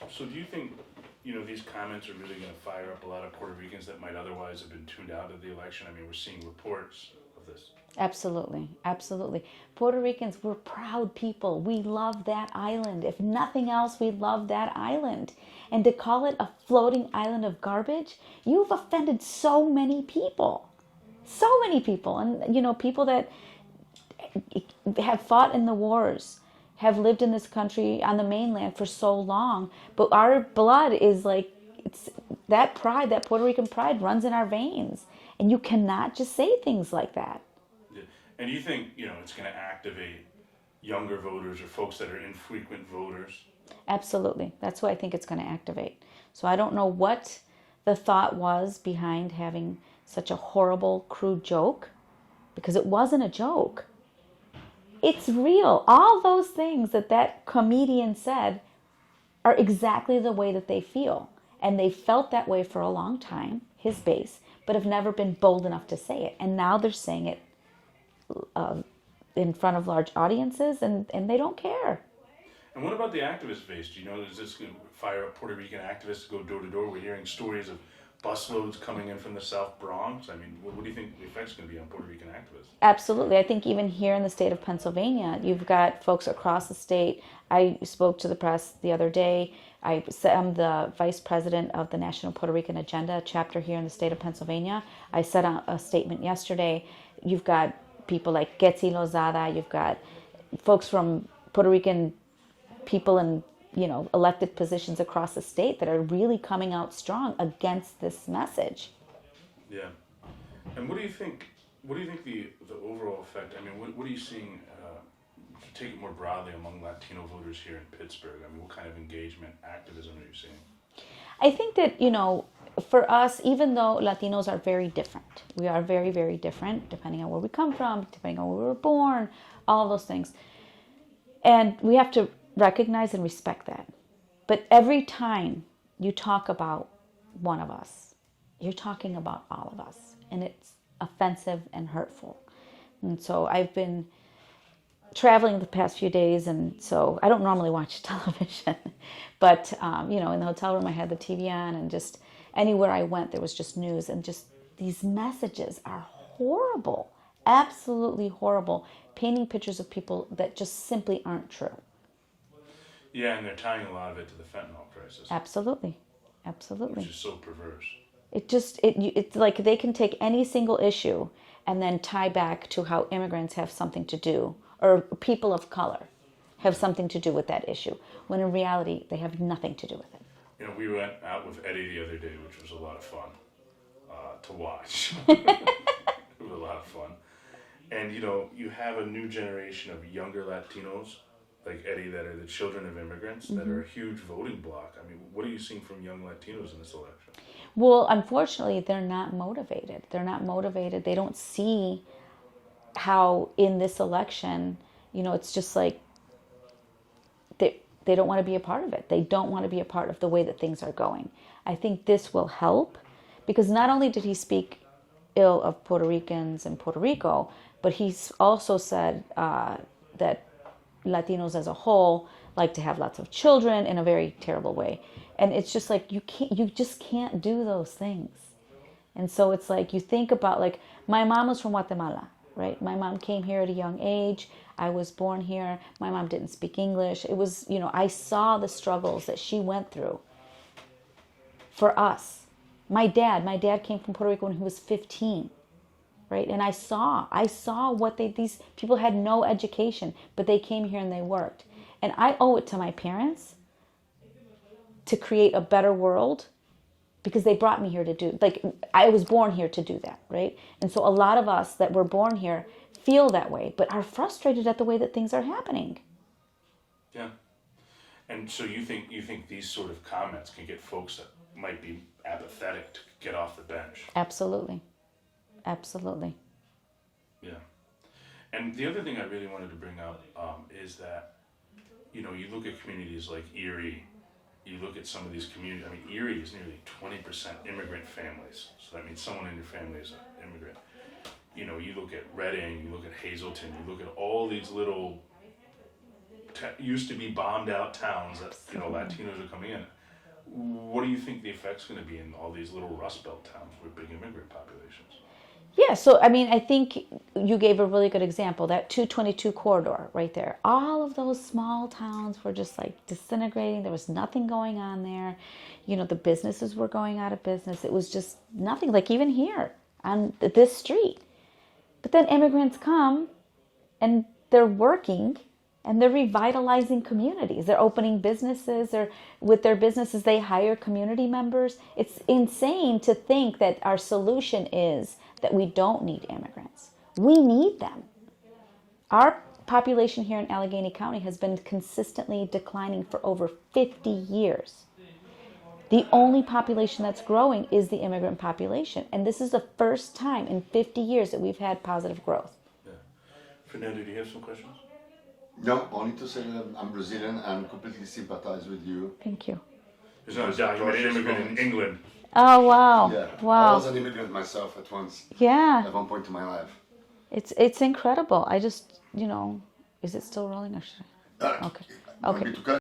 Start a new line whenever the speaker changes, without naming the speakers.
So do you think, these comments are really going to fire up a lot of Puerto Ricans that might otherwise have been tuned out of the election? I mean, we're seeing reports of this.
Absolutely, absolutely. Puerto Ricans, we're proud people. We love that island. If nothing else, we love that island. And to call it a floating island of garbage, you've offended so many people. So many people. And, people that have fought in the wars, have lived in this country on the mainland for so long. But our blood is like, it's that pride, that Puerto Rican pride runs in our veins. And you cannot just say things like that.
And you think, it's going to activate younger voters or folks that are infrequent voters?
Absolutely. That's what I think it's going to activate. So I don't know what the thought was behind having such a horrible, crude joke, because it wasn't a joke. It's real. All those things that comedian said are exactly the way that they feel. And they felt that way for a long time, his base, but have never been bold enough to say it. And now they're saying it in front of large audiences, and they don't care.
And what about the activist base? Do you know, is this going to fire up Puerto Rican activists to go door to door? We're hearing stories of busloads coming in from the South Bronx. I mean, what do you think the effect's going to be on Puerto Rican activists?
Absolutely. I think even here in the state of Pennsylvania, you've got folks across the state. I spoke to the press the other day. I'm the vice president of the National Puerto Rican Agenda chapter here in the state of Pennsylvania. I said a statement yesterday. You've got people like Getzi Lozada. You've got folks from Puerto Rican people in elected positions across the state that are really coming out strong against this message.
Yeah. And what do you think? What do you think the overall effect? I mean, what are you seeing? To take it more broadly among Latino voters here in Pittsburgh. I mean, what kind of engagement, activism are you seeing?
I think that for us, even though Latinos are very different, we are very, very different depending on where we come from, depending on where we were born, all of those things, and we have to recognize and respect that. But every time you talk about one of us, you're talking about all of us, and it's offensive and hurtful. And so I've been traveling the past few days, and so I don't normally watch television, but in the hotel room I had the TV on, and just anywhere I went there was just news, and just these messages are horrible, absolutely horrible, painting pictures of people that just simply aren't true.
Yeah, and they're tying a lot of it to the fentanyl crisis.
Absolutely.
Which is so perverse.
It's like they can take any single issue and then tie back to how immigrants have something to do, or people of color have something to do with that issue, when in reality they have nothing to do with it.
We went out with Eddie the other day, which was a lot of fun to watch. It was a lot of fun. And you have a new generation of younger Latinos like Eddie that are the children of immigrants that are a huge voting bloc. I mean, what are you seeing from young Latinos in this election?
Well, unfortunately, they're not motivated. They don't see how in this election, it's just like they don't want to be a part of it. They don't want to be a part of the way that things are going. I think this will help, because not only did he speak ill of Puerto Ricans and Puerto Rico, but he's also said that Latinos as a whole like to have lots of children in a very terrible way. And it's just like you just can't do those things. And so it's like you think about, like, my mom was from Guatemala, right? My mom came here at a young age. I was born here. My mom didn't speak English. It was, I saw the struggles that she went through for us. My dad came from Puerto Rico when he was 15, right? And I saw what these people had no education, but they came here and they worked. And I owe it to my parents to create a better world, because they brought me here to do, like, I was born here to do that, right? And so a lot of us that were born here feel that way, but are frustrated at the way that things are happening.
Yeah. And so you think these sort of comments can get folks that might be apathetic to get off the bench?
Absolutely.
Yeah. And the other thing I really wanted to bring up is that, you look at communities like Erie. You look at some of these communities. I mean, Erie is nearly 20% immigrant families. So that means someone in your family is an immigrant. You look at Reading, you look at Hazleton, you look at all these little used to be bombed out towns that Latinos are coming in. What do you think the effect's going to be in all these little Rust Belt towns with big immigrant populations?
Yeah, so I mean, I think you gave a really good example, that 222 corridor right there. All of those small towns were just like disintegrating. There was nothing going on there. The businesses were going out of business. It was just nothing, like even here on this street. But then immigrants come and they're working and they're revitalizing communities. They're opening businesses, or with their businesses, they hire community members. It's insane to think that our solution is that we don't need immigrants. We need them. Our population here in Allegheny County has been consistently declining for over 50 years. The only population that's growing is the immigrant population. And this is the first time in 50 years that we've had positive growth.
Yeah. Fernando, do you have some questions?
No, only to say that I'm Brazilian and completely sympathize with you.
Thank you.
There's not a documented immigrant in England.
Oh, wow.
Yeah.
Wow.
I was an immigrant myself at once.
Yeah.
At one point in my life.
It's incredible. I just, is it still rolling or should I? Okay.
Want me to cut?